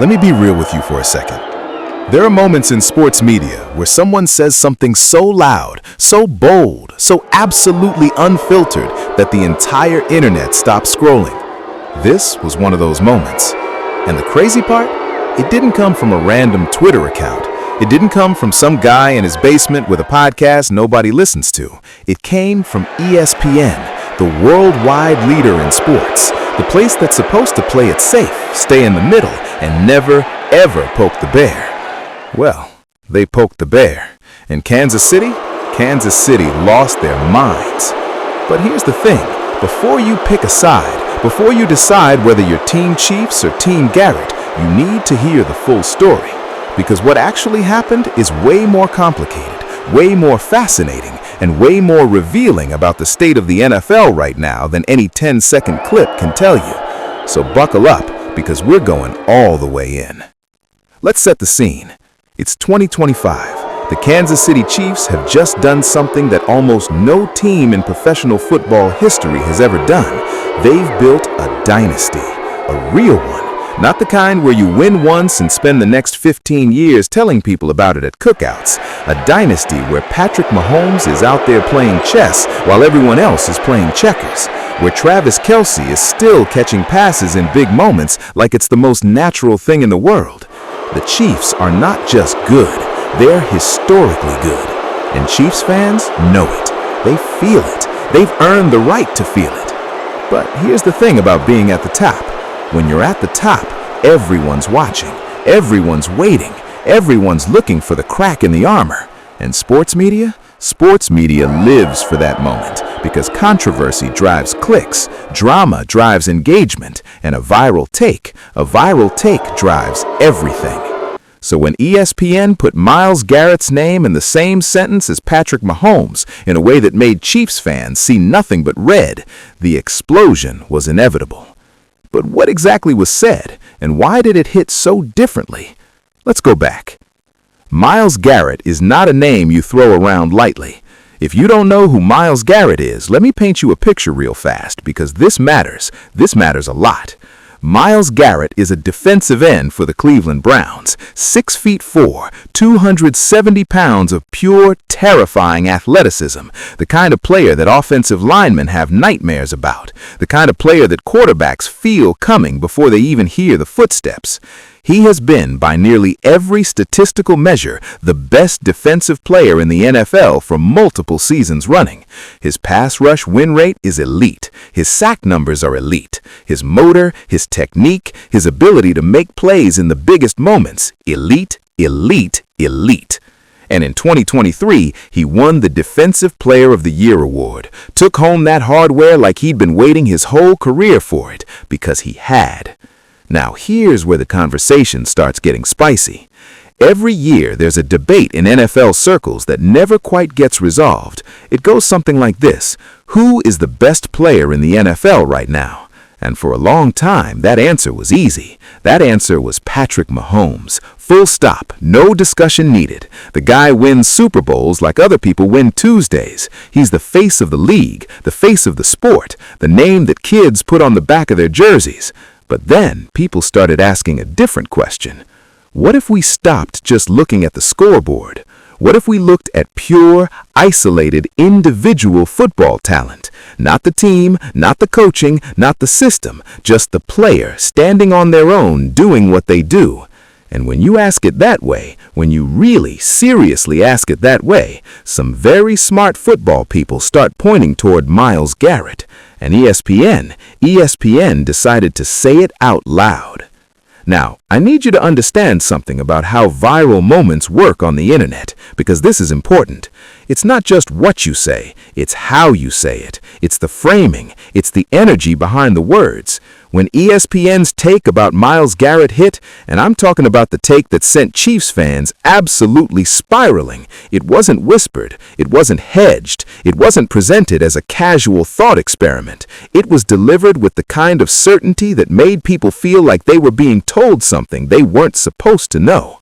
Let me be real with you for a second. There are moments in sports media where someone says something so loud, so bold, so absolutely unfiltered that the entire internet stops scrolling. This was one of those moments. And the crazy part? It didn't come from a random Twitter account. It didn't come from some guy in his basement with a podcast nobody listens to. It came from ESPN, the worldwide leader in sports, the place that's supposed to play it safe, stay in the middle, and never, ever poke the bear. Well, they poked the bear. In Kansas City lost their minds. But here's the thing, before you pick a side, before you decide whether you're Team Chiefs or Team Garrett, you need to hear the full story. Because what actually happened is way more complicated, way more fascinating, and way more revealing about the state of the NFL right now than any 10-second clip can tell you. So buckle up, because we're going all the way in. Let's set the scene. It's 2025. The Kansas City Chiefs have just done something that almost no team in professional football history has ever done. They've built a dynasty, a real one. Not the kind where you win once and spend the next 15 years telling people about it at cookouts. A dynasty where Patrick Mahomes is out there playing chess while everyone else is playing checkers. Where Travis Kelce is still catching passes in big moments like it's the most natural thing in the world. The Chiefs are not just good, they're historically good. And Chiefs fans know it. They feel it. They've earned the right to feel it. But here's the thing about being at the top. When you're at the top, everyone's watching, everyone's waiting, everyone's looking for the crack in the armor. And sports media lives for that moment because controversy drives clicks, drama drives engagement, and a viral take drives everything. So when ESPN put Myles Garrett's name in the same sentence as Patrick Mahomes in a way that made Chiefs fans see nothing but red, the explosion was inevitable. But what exactly was said, and why did it hit so differently? Let's go back. Myles Garrett is not a name you throw around lightly. If you don't know who Myles Garrett is, let me paint you a picture real fast, because this matters a lot. Myles Garrett is a defensive end for the Cleveland Browns, 6'4", 270 pounds of pure, terrifying athleticism, the kind of player that offensive linemen have nightmares about, the kind of player that quarterbacks feel coming before they even hear the footsteps. He has been, by nearly every statistical measure, the best defensive player in the NFL for multiple seasons running. His pass rush win rate is elite. His sack numbers are elite. His motor, his technique, his ability to make plays in the biggest moments, elite, elite, elite. And in 2023, he won the Defensive Player of the Year award, took home that hardware like he'd been waiting his whole career for it, because he had. Now here's where the conversation starts getting spicy. Every year there's a debate in NFL circles that never quite gets resolved. It goes something like this: who is the best player in the NFL right now? And for a long time, that answer was easy. That answer was Patrick Mahomes. Full stop, no discussion needed. The guy wins Super Bowls like other people win Tuesdays. He's the face of the league, the face of the sport, the name that kids put on the back of their jerseys. But then people started asking a different question. What if we stopped just looking at the scoreboard? What if we looked at pure, isolated, individual football talent? Not the team, not the coaching, not the system, just the player standing on their own doing what they do. And when you ask it that way, when you really, seriously ask it that way, some very smart football people start pointing toward Myles Garrett. And ESPN decided to say it out loud. Now, I need you to understand something about how viral moments work on the internet, because this is important. It's not just what you say, it's how you say it. It's the framing, it's the energy behind the words. When ESPN's take about Myles Garrett hit, and I'm talking about the take that sent Chiefs fans absolutely spiraling, it wasn't whispered, it wasn't hedged, it wasn't presented as a casual thought experiment. It was delivered with the kind of certainty that made people feel like they were being told something they weren't supposed to know.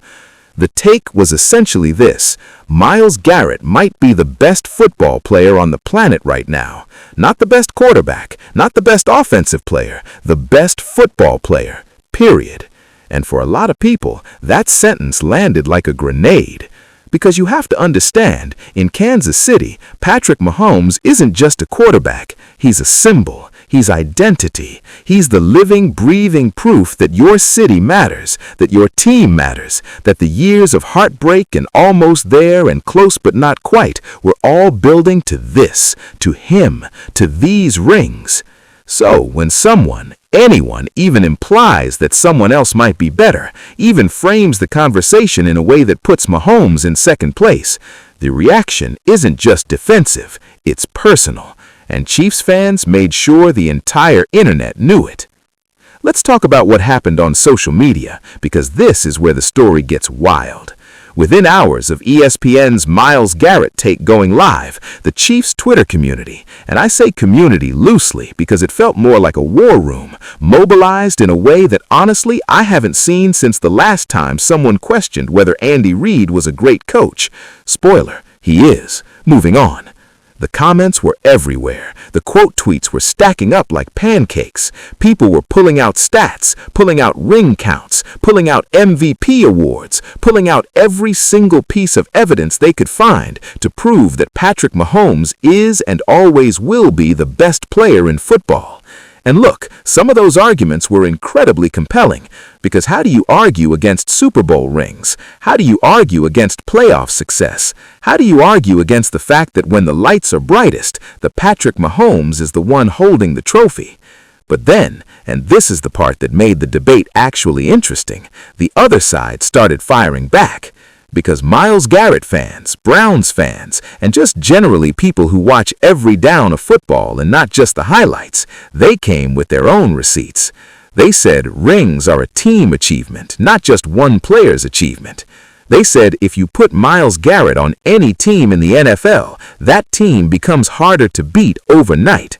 The take was essentially this: Myles Garrett might be the best football player on the planet right now. Not the best quarterback, not the best offensive player, the best football player, period. And for a lot of people, that sentence landed like a grenade. Because you have to understand, in Kansas City, Patrick Mahomes isn't just a quarterback. He's a symbol. He's identity. He's the living, breathing proof that your city matters, that your team matters, that the years of heartbreak and almost there and close but not quite were all building to this, to him, to these rings. So when someone, anyone, even implies that someone else might be better, even frames the conversation in a way that puts Mahomes in second place, the reaction isn't just defensive, it's personal. And Chiefs fans made sure the entire internet knew it. Let's talk about what happened on social media, because this is where the story gets wild. Within hours of ESPN's Myles Garrett take going live, the Chiefs' Twitter community, and I say community loosely because it felt more like a war room, mobilized in a way that honestly I haven't seen since the last time someone questioned whether Andy Reid was a great coach. Spoiler, he is. Moving on. The comments were everywhere. The quote tweets were stacking up like pancakes. People were pulling out stats, pulling out ring counts, pulling out MVP awards, pulling out every single piece of evidence they could find to prove that Patrick Mahomes is and always will be the best player in football. And look, some of those arguments were incredibly compelling, because how do you argue against Super Bowl rings? How do you argue against playoff success? How do you argue against the fact that when the lights are brightest, the Patrick Mahomes is the one holding the trophy? But then, and this is the part that made the debate actually interesting, the other side started firing back. Because Myles Garrett fans, Browns fans, and just generally people who watch every down of football and not just the highlights, they came with their own receipts. They said rings are a team achievement, not just one player's achievement. They said if you put Myles Garrett on any team in the NFL, that team becomes harder to beat overnight.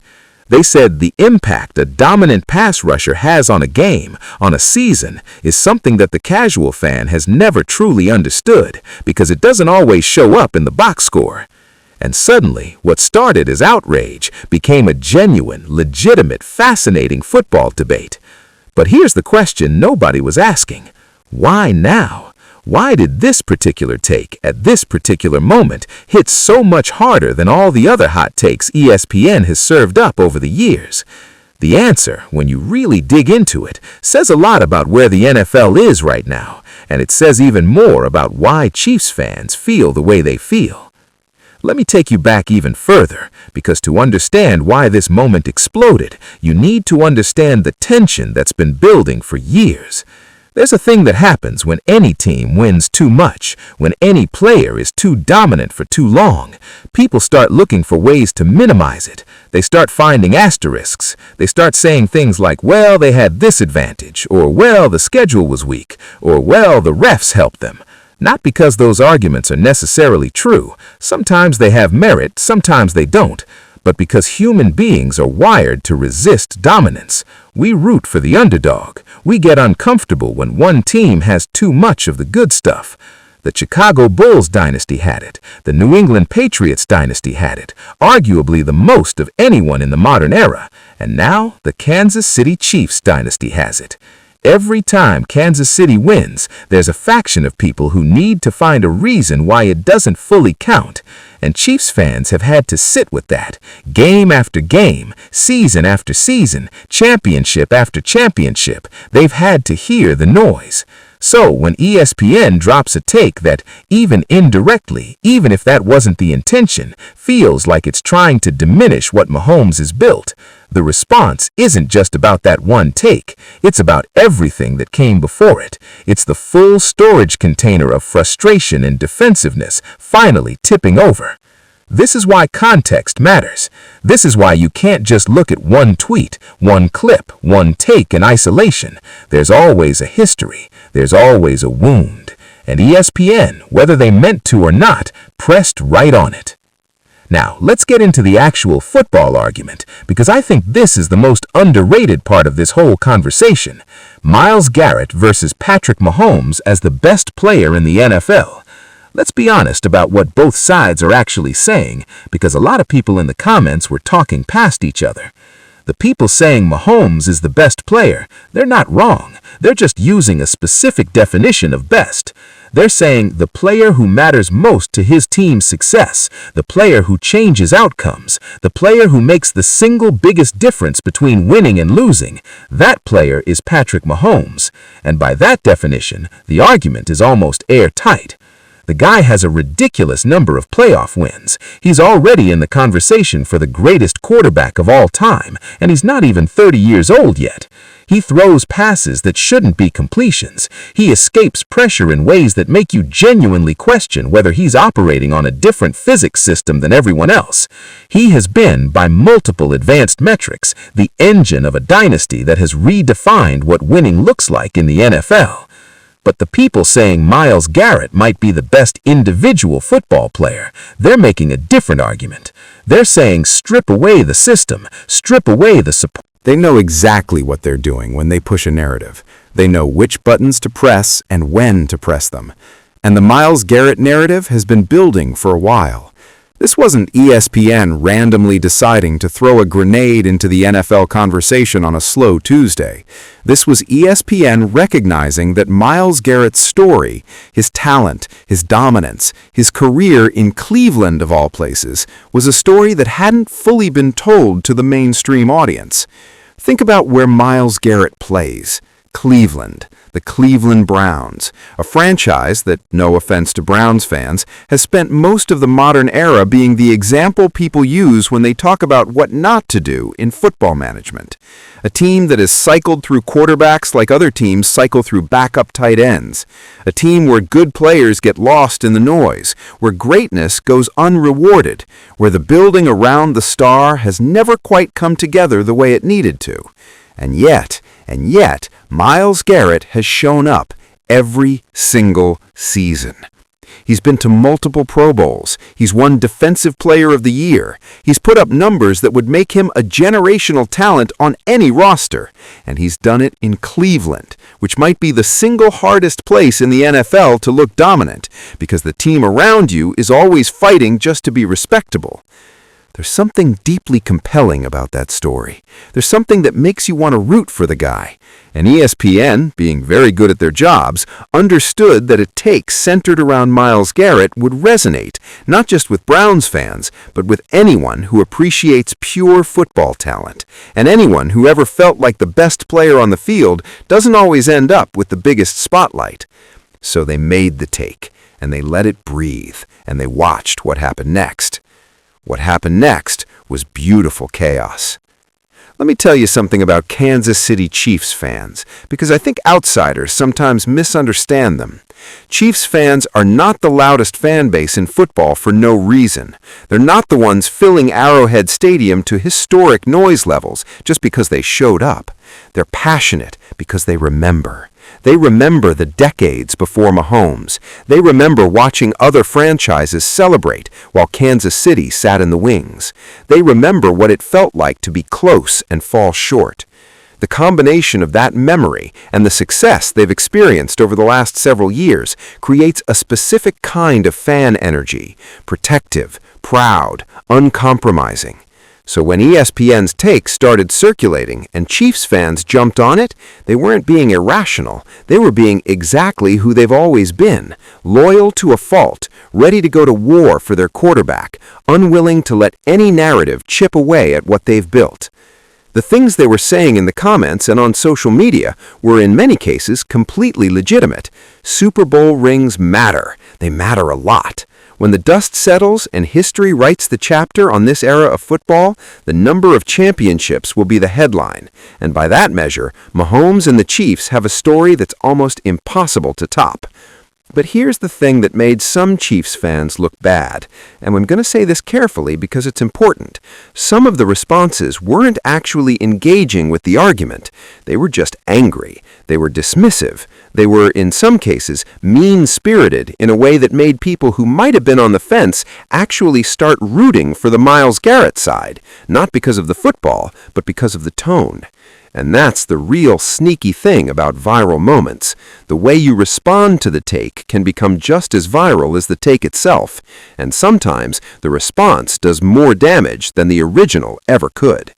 They said the impact a dominant pass rusher has on a game, on a season, is something that the casual fan has never truly understood because it doesn't always show up in the box score. And suddenly, what started as outrage became a genuine, legitimate, fascinating football debate. But here's the question nobody was asking. Why now? Why did this particular take, at this particular moment, hit so much harder than all the other hot takes ESPN has served up over the years? The answer, when you really dig into it, says a lot about where the NFL is right now, and it says even more about why Chiefs fans feel the way they feel. Let me take you back even further, because to understand why this moment exploded, you need to understand the tension that's been building for years. There's a thing that happens when any team wins too much, when any player is too dominant for too long. People start looking for ways to minimize it. They start finding asterisks. They start saying things like, well, they had this advantage, or well, the schedule was weak, or well, the refs helped them. Not because those arguments are necessarily true. Sometimes they have merit, sometimes they don't. But because human beings are wired to resist dominance. We root for the underdog. We get uncomfortable when one team has too much of the good stuff. The Chicago Bulls dynasty had it. The New England Patriots dynasty had it, arguably the most of anyone in the modern era. And now the Kansas City Chiefs dynasty has it. Every time Kansas City wins, there's a faction of people who need to find a reason why it doesn't fully count. And Chiefs fans have had to sit with that, game after game, season after season, championship after championship. They've had to hear the noise. So when ESPN drops a take that, even indirectly, even if that wasn't the intention, feels like it's trying to diminish what Mahomes has built, the response isn't just about that one take. It's about everything that came before it. It's the full storage container of frustration and defensiveness finally tipping over. This is why context matters. This is why you can't just look at one tweet, one clip, one take in isolation. There's always a history. There's always a wound. And ESPN, whether they meant to or not, pressed right on it. Now, let's get into the actual football argument, because I think this is the most underrated part of this whole conversation. Myles Garrett versus Patrick Mahomes as the best player in the NFL. Let's be honest about what both sides are actually saying, because a lot of people in the comments were talking past each other. The people saying Mahomes is the best player, they're not wrong. They're just using a specific definition of best. They're saying the player who matters most to his team's success, the player who changes outcomes, the player who makes the single biggest difference between winning and losing, that player is Patrick Mahomes. And by that definition, the argument is almost airtight. The guy has a ridiculous number of playoff wins. He's already in the conversation for the greatest quarterback of all time, and he's not even 30 years old yet. He throws passes that shouldn't be completions. He escapes pressure in ways that make you genuinely question whether he's operating on a different physics system than everyone else. He has been, by multiple advanced metrics, the engine of a dynasty that has redefined what winning looks like in the NFL. But the people saying Myles Garrett might be the best individual football player, they're making a different argument. They're saying strip away the system, strip away the support. They know exactly what they're doing when they push a narrative. They know which buttons to press and when to press them. And the Myles Garrett narrative has been building for a while. This wasn't ESPN randomly deciding to throw a grenade into the NFL conversation on a slow Tuesday. This was ESPN recognizing that Myles Garrett's story, his talent, his dominance, his career in Cleveland of all places, was a story that hadn't fully been told to the mainstream audience. Think about where Myles Garrett plays. Cleveland, the Cleveland Browns, a franchise that, no offense to Browns fans, has spent most of the modern era being the example people use when they talk about what not to do in football management. A team that has cycled through quarterbacks like other teams cycle through backup tight ends. A team where good players get lost in the noise, where greatness goes unrewarded, where the building around the star has never quite come together the way it needed to. And yet, Myles Garrett has shown up every single season. He's been to multiple Pro Bowls. He's won Defensive Player of the Year. He's put up numbers that would make him a generational talent on any roster. And he's done it in Cleveland, which might be the single hardest place in the NFL to look dominant, because the team around you is always fighting just to be respectable. There's something deeply compelling about that story. There's something that makes you want to root for the guy. And ESPN, being very good at their jobs, understood that a take centered around Myles Garrett would resonate, not just with Browns fans, but with anyone who appreciates pure football talent. And anyone who ever felt like the best player on the field doesn't always end up with the biggest spotlight. So they made the take, and they let it breathe, and they watched what happened next. What happened next was beautiful chaos. Let me tell you something about Kansas City Chiefs fans, because I think outsiders sometimes misunderstand them. Chiefs fans are not the loudest fan base in football for no reason. They're not the ones filling Arrowhead Stadium to historic noise levels just because they showed up. They're passionate because they remember. They remember the decades before Mahomes. They remember watching other franchises celebrate while Kansas City sat in the wings. They remember what it felt like to be close and fall short. The combination of that memory and the success they've experienced over the last several years creates a specific kind of fan energy, protective, proud, uncompromising. So when ESPN's take started circulating and Chiefs fans jumped on it, they weren't being irrational. They were being exactly who they've always been, loyal to a fault, ready to go to war for their quarterback, unwilling to let any narrative chip away at what they've built. The things they were saying in the comments and on social media were in many cases completely legitimate. Super Bowl rings matter. They matter a lot. When the dust settles and history writes the chapter on this era of football, the number of championships will be the headline. And by that measure, Mahomes and the Chiefs have a story that's almost impossible to top. But here's the thing that made some Chiefs fans look bad, and I'm going to say this carefully because it's important. Some of the responses weren't actually engaging with the argument. They were just angry. They were dismissive. They were, in some cases, mean-spirited in a way that made people who might have been on the fence actually start rooting for the Myles Garrett side, not because of the football, but because of the tone. And that's the real sneaky thing about viral moments. The way you respond to the take can become just as viral as the take itself, and sometimes the response does more damage than the original ever could.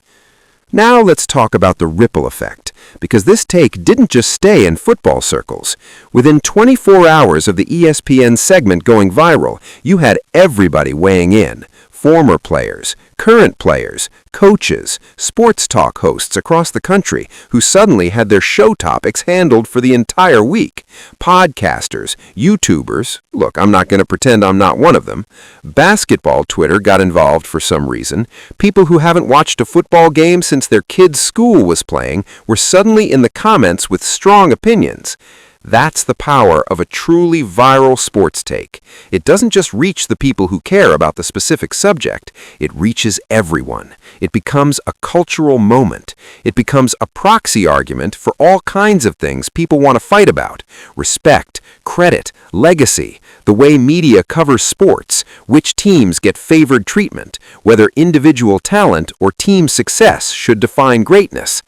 Now let's talk about the ripple effect, because this take didn't just stay in football circles. Within 24 hours of the ESPN segment going viral, you had everybody weighing in. Former players, current players, coaches, sports talk hosts across the country who suddenly had their show topics handled for the entire week. Podcasters, YouTubers, look, I'm not going to pretend I'm not one of them. Basketball Twitter got involved for some reason. People who haven't watched a football game since their kid's school was playing were suddenly in the comments with strong opinions. That's the power of a truly viral sports take. It doesn't just reach the people who care about the specific subject, it reaches everyone. It becomes a cultural moment. It becomes a proxy argument for all kinds of things people want to fight about. Respect, credit, legacy, the way media covers sports, which teams get favored treatment, whether individual talent or team success should define greatness.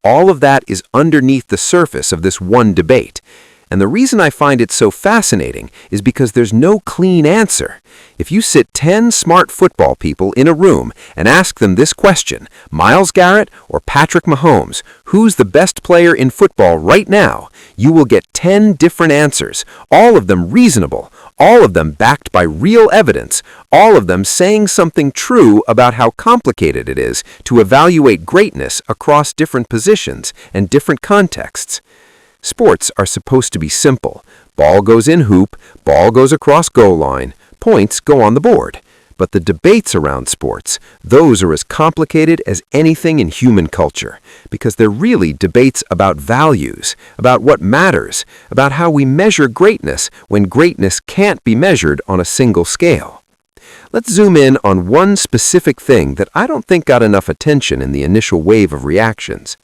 All of that is underneath the surface of this one debate. And the reason I find it so fascinating is because there's no clean answer. If you sit 10 smart football people in a room and ask them this question, Myles Garrett or Patrick Mahomes, who's the best player in football right now, you will get 10 different answers, all of them reasonable, all of them backed by real evidence, all of them saying something true about how complicated it is to evaluate greatness across different positions and different contexts. Sports are supposed to be simple. Ball goes in hoop, ball goes across goal line, points go on the board. But the debates around sports, those are as complicated as anything in human culture, because they're really debates about values, about what matters, about how we measure greatness when greatness can't be measured on a single scale. Let's zoom in on one specific thing that I don't think got enough attention in the initial wave of reactions.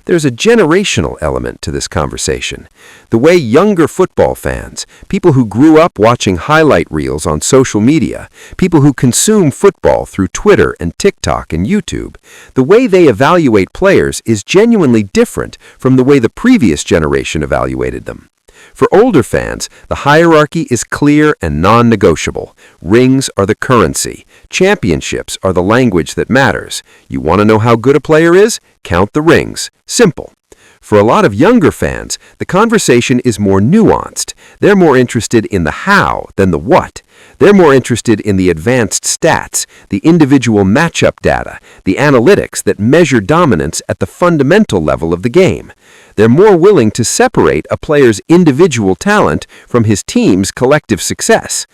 There's a generational element to this conversation. The way younger football fans, people who grew up watching highlight reels on social media, people who consume football through Twitter and TikTok and YouTube, the way they evaluate players is genuinely different from the way the previous generation evaluated them. For older fans, the hierarchy is clear and non-negotiable. Rings are the currency. Championships are the language that matters. You want to know how good a player is? Count the rings. Simple. For a lot of younger fans, the conversation is more nuanced. They're more interested in the how than the what. They're more interested in the advanced stats, the individual matchup data, the analytics that measure dominance at the fundamental level of the game. They're more willing to separate a player's individual talent from his team's collective success.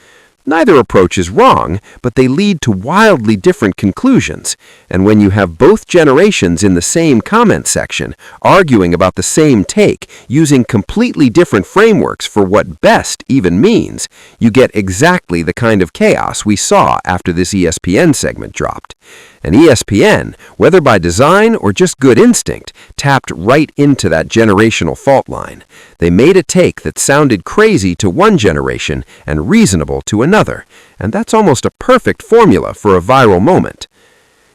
Neither approach is wrong, but they lead to wildly different conclusions. And when you have both generations in the same comment section, arguing about the same take, using completely different frameworks for what best even means, you get exactly the kind of chaos we saw after this ESPN segment dropped. And ESPN, whether by design or just good instinct, tapped right into that generational fault line. They made a take that sounded crazy to one generation and reasonable to another, and that's almost a perfect formula for a viral moment.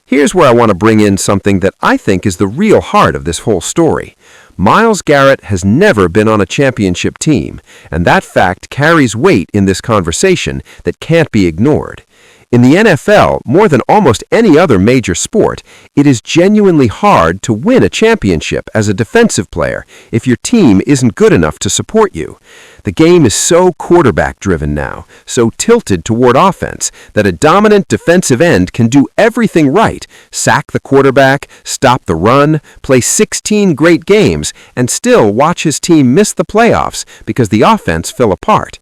Here's where I want to bring in something that I think is the real heart of this whole story. Myles Garrett has never been on a championship team, and that fact carries weight in this conversation that can't be ignored. In the NFL, more than almost any other major sport, it is genuinely hard to win a championship as a defensive player if your team isn't good enough to support you. The game is so quarterback-driven now, so tilted toward offense, that a dominant defensive end can do everything right, sack the quarterback, stop the run, play 16 great games, and still watch his team miss the playoffs because the offense fell apart.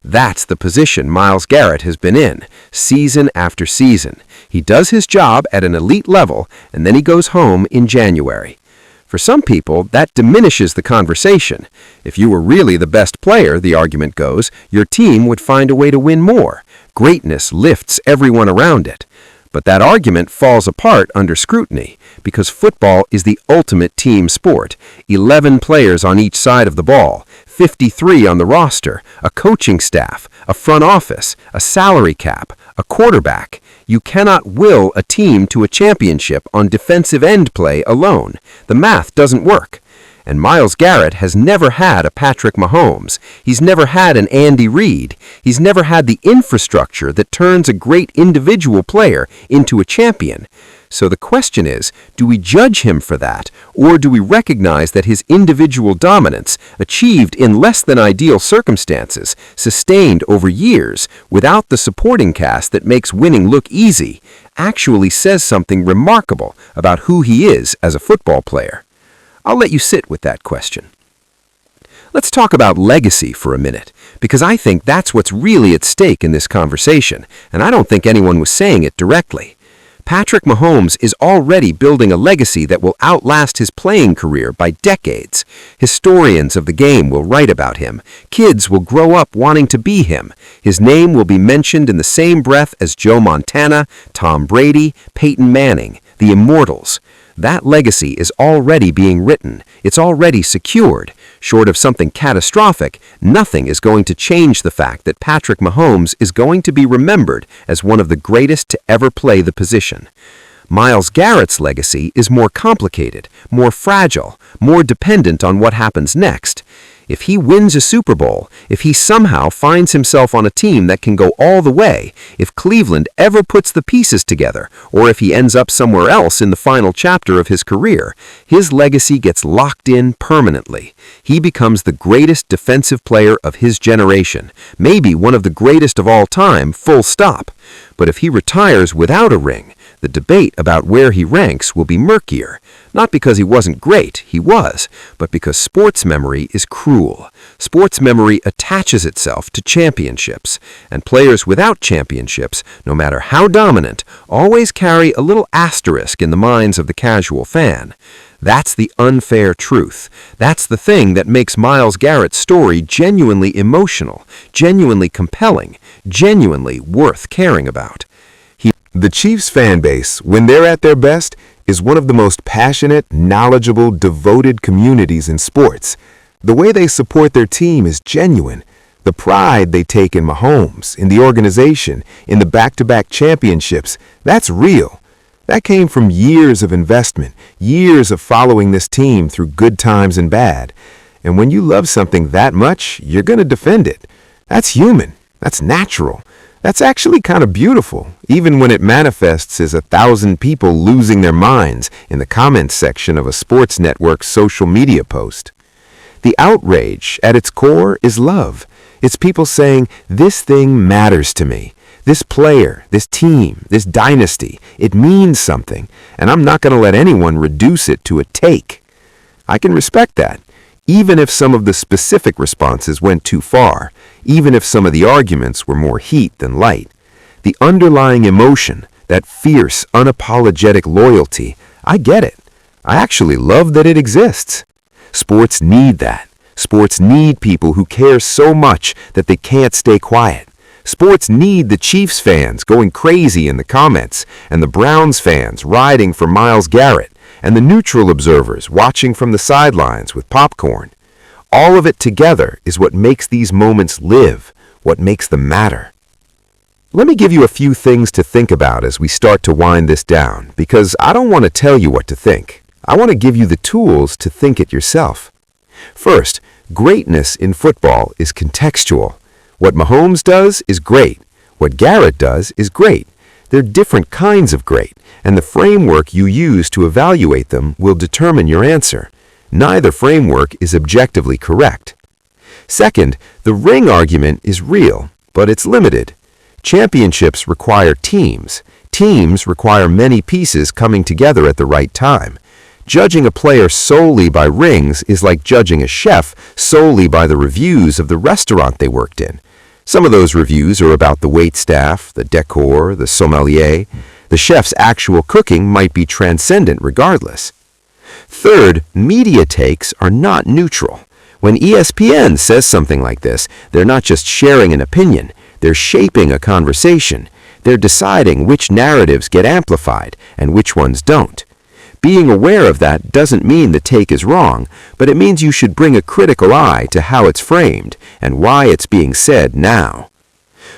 That's the position Myles Garrett has been in, season after season. He does his job at an elite level, and then he goes home in January. For some people, that diminishes the conversation. If you were really the best player, the argument goes, your team would find a way to win more. Greatness lifts everyone around it. But that argument falls apart under scrutiny, because football is the ultimate team sport. 11 players on each side of the ball, 53 on the roster, a coaching staff, a front office, a salary cap, a quarterback. You cannot will a team to a championship on defensive end play alone. The math doesn't work. And Myles Garrett has never had a Patrick Mahomes. He's never had an Andy Reid. He's never had the infrastructure that turns a great individual player into a champion. So the question is, do we judge him for that, or do we recognize that his individual dominance, achieved in less than ideal circumstances, sustained over years, without the supporting cast that makes winning look easy, actually says something remarkable about who he is as a football player? I'll let you sit with that question. Let's talk about legacy for a minute, because I think that's what's really at stake in this conversation, and I don't think anyone was saying it directly. Patrick Mahomes is already building a legacy that will outlast his playing career by decades. Historians of the game will write about him. Kids will grow up wanting to be him. His name will be mentioned in the same breath as Joe Montana, Tom Brady, Peyton Manning, the Immortals. That legacy is already being written. It's already secured. Short of something catastrophic, nothing is going to change the fact that Patrick Mahomes is going to be remembered as one of the greatest to ever play the position. Myles Garrett's legacy is more complicated, more fragile, more dependent on what happens next. If he wins a Super Bowl, if he somehow finds himself on a team that can go all the way, if Cleveland ever puts the pieces together, or if he ends up somewhere else in the final chapter of his career, his legacy gets locked in permanently. He becomes the greatest defensive player of his generation, maybe one of the greatest of all time, full stop. But if he retires without a ring, the debate about where he ranks will be murkier. Not because he wasn't great, he was, but because sports memory is cruel. Sports memory attaches itself to championships, and players without championships, no matter how dominant, always carry a little asterisk in the minds of the casual fan. That's the unfair truth. That's the thing that makes Myles Garrett's story genuinely emotional, genuinely compelling, genuinely worth caring about. The Chiefs fan base, when they're at their best, is one of the most passionate, knowledgeable, devoted communities in sports. The way they support their team is genuine. The pride they take in Mahomes, in the organization, in the back-to-back championships, that's real. That came from years of investment, years of following this team through good times and bad. And when you love something that much, you're going to defend it. That's human. That's natural. That's actually kind of beautiful, even when it manifests as 1,000 people losing their minds in the comments section of a sports network's social media post. The outrage, at its core, is love. It's people saying, this thing matters to me. This player, this team, this dynasty, it means something, and I'm not going to let anyone reduce it to a take. I can respect that, even if some of the specific responses went too far, even if some of the arguments were more heat than light. The underlying emotion, that fierce, unapologetic loyalty, I get it. I actually love that it exists. Sports need that. Sports need people who care so much that they can't stay quiet. Sports need the Chiefs fans going crazy in the comments, and the Browns fans riding for Myles Garrett, and the neutral observers watching from the sidelines with popcorn. All of it together is what makes these moments live, what makes them matter. Let me give you a few things to think about as we start to wind this down, because I don't want to tell you what to think. I want to give you the tools to think it yourself. First, greatness in football is contextual. What Mahomes does is great. What Garrett does is great. They're different kinds of great, and the framework you use to evaluate them will determine your answer. Neither framework is objectively correct. Second, the ring argument is real, but it's limited. Championships require teams. Teams require many pieces coming together at the right time. Judging a player solely by rings is like judging a chef solely by the reviews of the restaurant they worked in. Some of those reviews are about the waitstaff, the decor, the sommelier. The chef's actual cooking might be transcendent regardless. Third, media takes are not neutral. When ESPN says something like this, they're not just sharing an opinion, they're shaping a conversation. They're deciding which narratives get amplified and which ones don't. Being aware of that doesn't mean the take is wrong, but it means you should bring a critical eye to how it's framed and why it's being said now.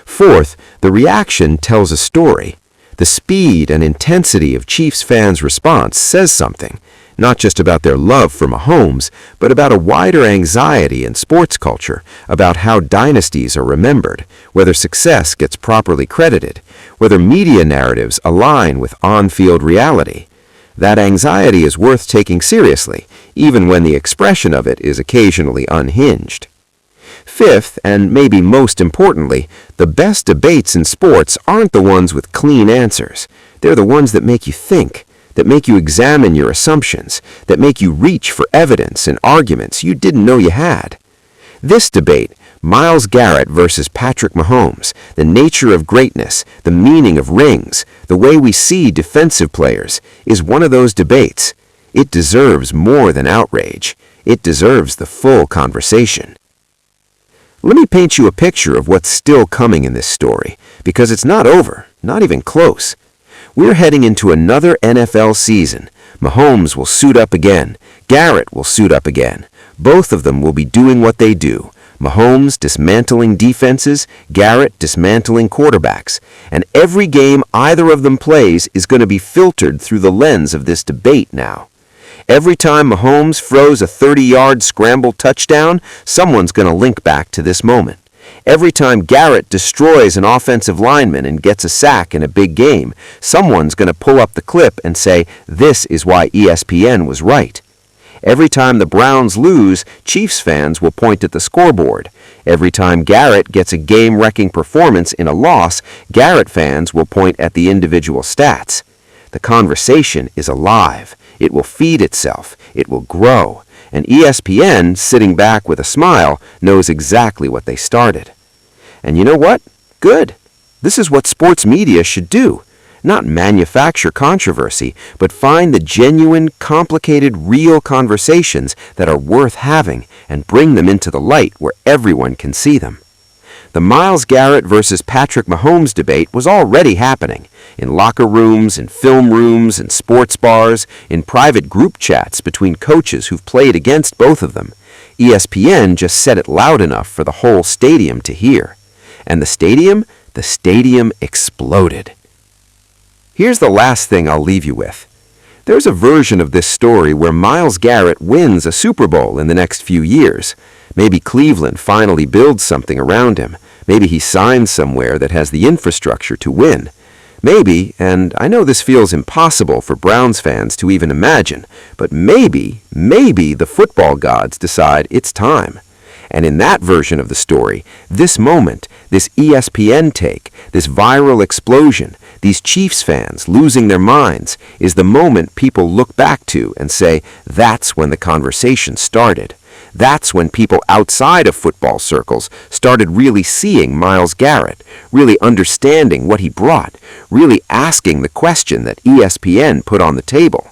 Fourth, the reaction tells a story. The speed and intensity of Chiefs fans' response says something. not just about their love for Mahomes, but about a wider anxiety in sports culture, about how dynasties are remembered, whether success gets properly credited, whether media narratives align with on-field reality. That anxiety is worth taking seriously, even when the expression of it is occasionally unhinged. Fifth, and maybe most importantly, the best debates in sports aren't the ones with clean answers. They're the ones that make you think, that make you examine your assumptions, that make you reach for evidence and arguments you didn't know you had. This debate, Myles Garrett versus Patrick Mahomes, the nature of greatness, the meaning of rings, the way we see defensive players, is one of those debates. It deserves more than outrage. It deserves the full conversation. Let me paint you a picture of what's still coming in this story, because it's not over, not even close. We're heading into another NFL season. Mahomes will suit up again. Garrett will suit up again. Both of them will be doing what they do. Mahomes dismantling defenses, Garrett dismantling quarterbacks. And every game either of them plays is going to be filtered through the lens of this debate now. Every time Mahomes throws a 30-yard scramble touchdown, someone's going to link back to this moment. Every time Garrett destroys an offensive lineman and gets a sack in a big game, someone's going to pull up the clip and say, "This is why ESPN was right." Every time the Browns lose, Chiefs fans will point at the scoreboard. Every time Garrett gets a game-wrecking performance in a loss, Garrett fans will point at the individual stats. The conversation is alive. It will feed itself. It will grow. And ESPN, sitting back with a smile, knows exactly what they started. And you know what? Good. This is what sports media should do. Not manufacture controversy, but find the genuine, complicated, real conversations that are worth having and bring them into the light where everyone can see them. The Myles Garrett versus Patrick Mahomes debate was already happening in locker rooms, in film rooms, in sports bars, in private group chats between coaches who've played against both of them. ESPN just said it loud enough for the whole stadium to hear. And the stadium exploded. Here's the last thing I'll leave you with. There's a version of this story where Myles Garrett wins a Super Bowl in the next few years. Maybe Cleveland finally builds something around him. Maybe he signs somewhere that has the infrastructure to win. Maybe, and I know this feels impossible for Browns fans to even imagine, but maybe the football gods decide it's time. And in that version of the story, this moment, this ESPN take, this viral explosion, these Chiefs fans losing their minds, is the moment people look back to and say, that's when the conversation started. That's when people outside of football circles started really seeing Myles Garrett, really understanding what he brought, really asking the question that ESPN put on the table.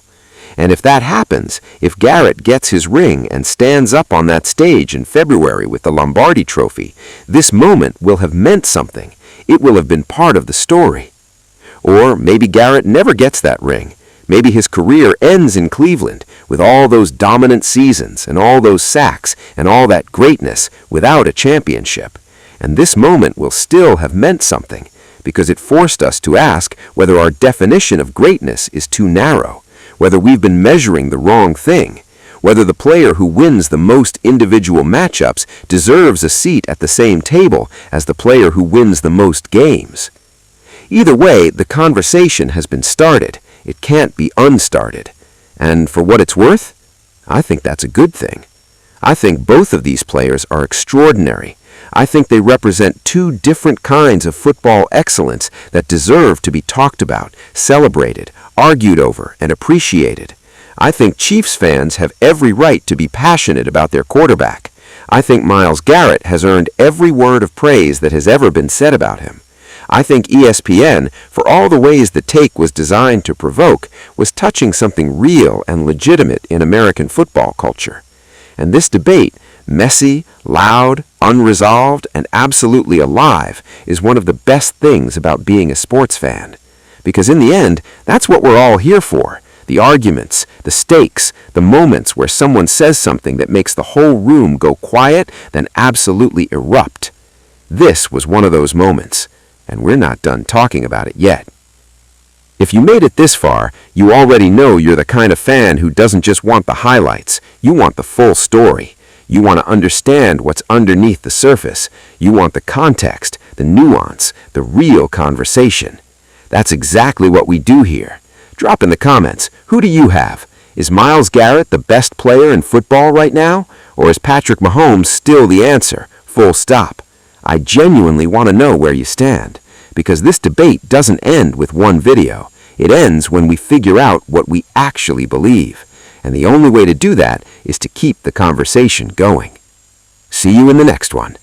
And if that happens, if Garrett gets his ring and stands up on that stage in February with the Lombardi Trophy, this moment will have meant something. It will have been part of the story. Or maybe Garrett never gets that ring. Maybe his career ends in Cleveland with all those dominant seasons and all those sacks and all that greatness without a championship. And this moment will still have meant something because it forced us to ask whether our definition of greatness is too narrow, whether we've been measuring the wrong thing, whether the player who wins the most individual matchups deserves a seat at the same table as the player who wins the most games. Either way, the conversation has been started. It can't be unstarted. And for what it's worth, I think that's a good thing. I think both of these players are extraordinary. I think they represent two different kinds of football excellence that deserve to be talked about, celebrated, argued over, and appreciated. I think Chiefs fans have every right to be passionate about their quarterback. I think Myles Garrett has earned every word of praise that has ever been said about him. I think ESPN, for all the ways the take was designed to provoke, was touching something real and legitimate in American football culture. And this debate, messy, loud, unresolved, and absolutely alive, is one of the best things about being a sports fan. Because in the end, that's what we're all here for. The arguments, the stakes, the moments where someone says something that makes the whole room go quiet, then absolutely erupt. This was one of those moments. And we're not done talking about it yet. If you made it this far, you already know you're the kind of fan who doesn't just want the highlights. You want the full story. You want to understand what's underneath the surface. You want the context, the nuance, the real conversation. That's exactly what we do here. Drop in the comments, who do you have? Is Myles Garrett the best player in football right now? Or is Patrick Mahomes still the answer? Full stop. I genuinely want to know where you stand, because this debate doesn't end with one video. It ends when we figure out what we actually believe. And the only way to do that is to keep the conversation going. See you in the next one.